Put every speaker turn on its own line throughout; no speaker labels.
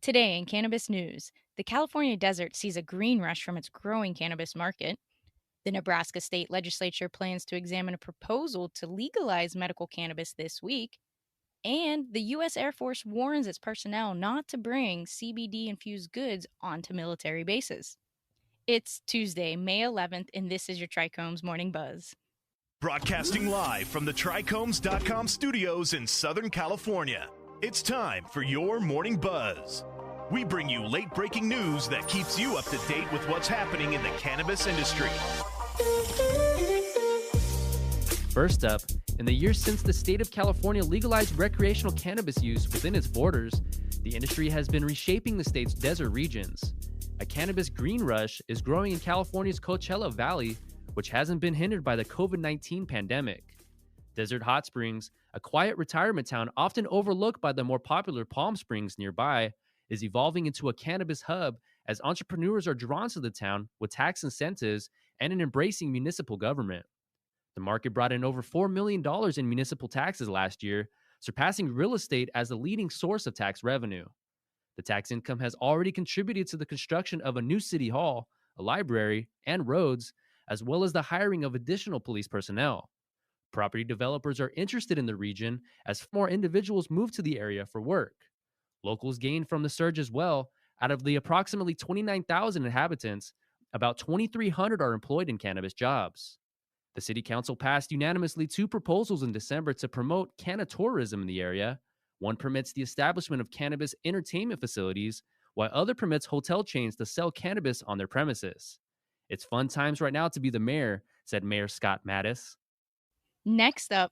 Today in cannabis news, the California desert sees a green rush from its growing cannabis market. The Nebraska state legislature plans to examine a proposal to legalize medical cannabis this week. And the U.S. Air Force warns its personnel not to bring CBD infused goods onto military bases. It's Tuesday, May 11th, and this is your Trichomes Morning Buzz.
Broadcasting live from the Trichomes.com studios in Southern California. It's time for your Morning Buzz. We bring you late-breaking news that keeps you up to date with what's happening in the cannabis industry.
First up, in the years since the state of California legalized recreational cannabis use within its borders, the industry has been reshaping the state's desert regions. A cannabis green rush is growing in California's Coachella Valley, which hasn't been hindered by the COVID-19 pandemic. Desert Hot Springs, a quiet retirement town often overlooked by the more popular Palm Springs nearby, is evolving into a cannabis hub as entrepreneurs are drawn to the town with tax incentives and an embracing municipal government. The market brought in over $4 million in municipal taxes last year, surpassing real estate as the leading source of tax revenue. The tax income has already contributed to the construction of a new city hall, a library, and roads, as well as the hiring of additional police personnel. Property developers are interested in the region as more individuals move to the area for work. Locals gain from the surge as well. Out of the approximately 29,000 inhabitants, about 2,300 are employed in cannabis jobs. The city council passed unanimously 2 proposals in December to promote cannatourism in the area. One permits the establishment of cannabis entertainment facilities, while other permits hotel chains to sell cannabis on their premises. It's fun times right now to be the mayor, said Mayor Scott Mattis.
Next up,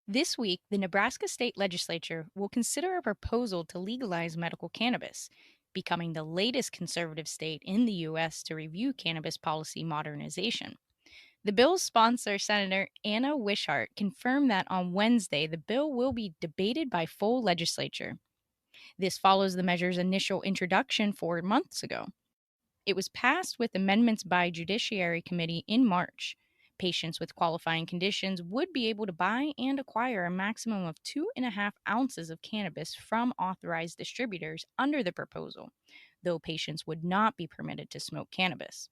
this week, the Nebraska state legislature will consider a proposal to legalize medical cannabis, becoming the latest conservative state in the U.S. to review cannabis policy modernization. The bill's sponsor, Senator Anna Wishart, confirmed that on Wednesday the bill will be debated by full legislature. This follows the measure's initial introduction 4 months ago. It was passed with amendments by Judiciary Committee in March. Patients with qualifying conditions would be able to buy and acquire a maximum of 2.5 ounces of cannabis from authorized distributors under the proposal, though patients would not be permitted to smoke cannabis.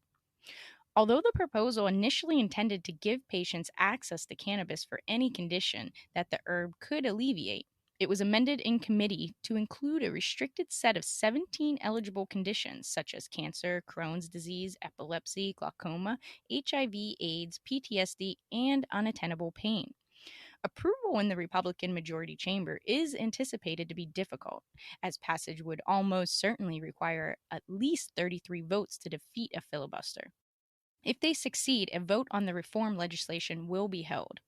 Although the proposal initially intended to give patients access to cannabis for any condition that the herb could alleviate, it was amended in committee to include a restricted set of 17 eligible conditions such as cancer, Crohn's disease, epilepsy, glaucoma, HIV, AIDS, PTSD, and unattainable pain. Approval in the Republican majority chamber is anticipated to be difficult, as passage would almost certainly require at least 33 votes to defeat a filibuster. If they succeed, a vote on the reform legislation will be held.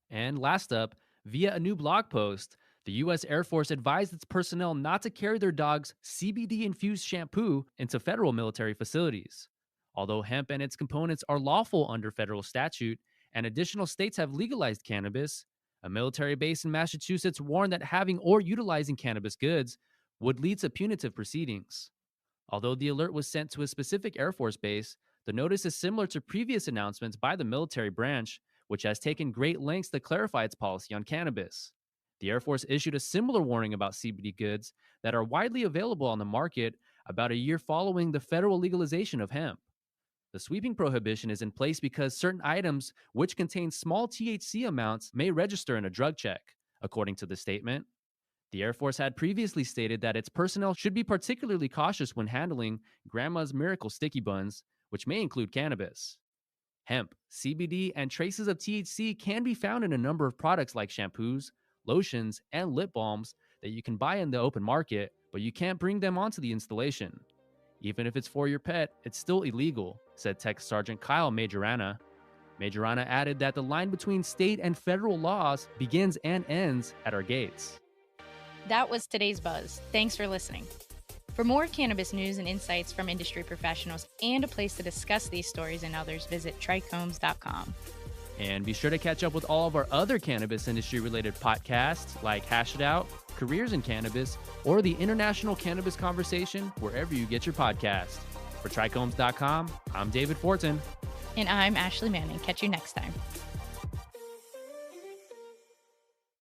And last up, via a new blog post, the U.S. Air Force advised its personnel not to carry their dogs' CBD-infused shampoo into federal military facilities. Although hemp and its components are lawful under federal statute, and additional states have legalized cannabis, a military base in Massachusetts warned that having or utilizing cannabis goods would lead to punitive proceedings. Although the alert was sent to a specific Air Force base, the notice is similar to previous announcements by the military branch, which has taken great lengths to clarify its policy on cannabis. The Air Force issued a similar warning about CBD goods that are widely available on the market about a year following the federal legalization of hemp. The sweeping prohibition is in place because certain items which contain small THC amounts may register in a drug check, according to the statement. The Air Force had previously stated that its personnel should be particularly cautious when handling Grandma's Miracle sticky buns, which may include cannabis. Hemp, CBD, and traces of THC can be found in a number of products like shampoos, lotions, and lip balms that you can buy in the open market, but you can't bring them onto the installation. Even if it's for your pet, it's still illegal, said Tech Sergeant Kyle Majorana. Majorana added that the line between state and federal laws begins and ends at our gates.
That was today's Buzz. Thanks for listening. For more cannabis news and insights from industry professionals and a place to discuss these stories and others, visit Trichomes.com.
And be sure to catch up with all of our other cannabis industry-related podcasts like Hash It Out, Careers in Cannabis, or the International Cannabis Conversation wherever you get your podcast. For Trichomes.com, I'm David Fortin.
And I'm Ashley Manning. Catch you next time.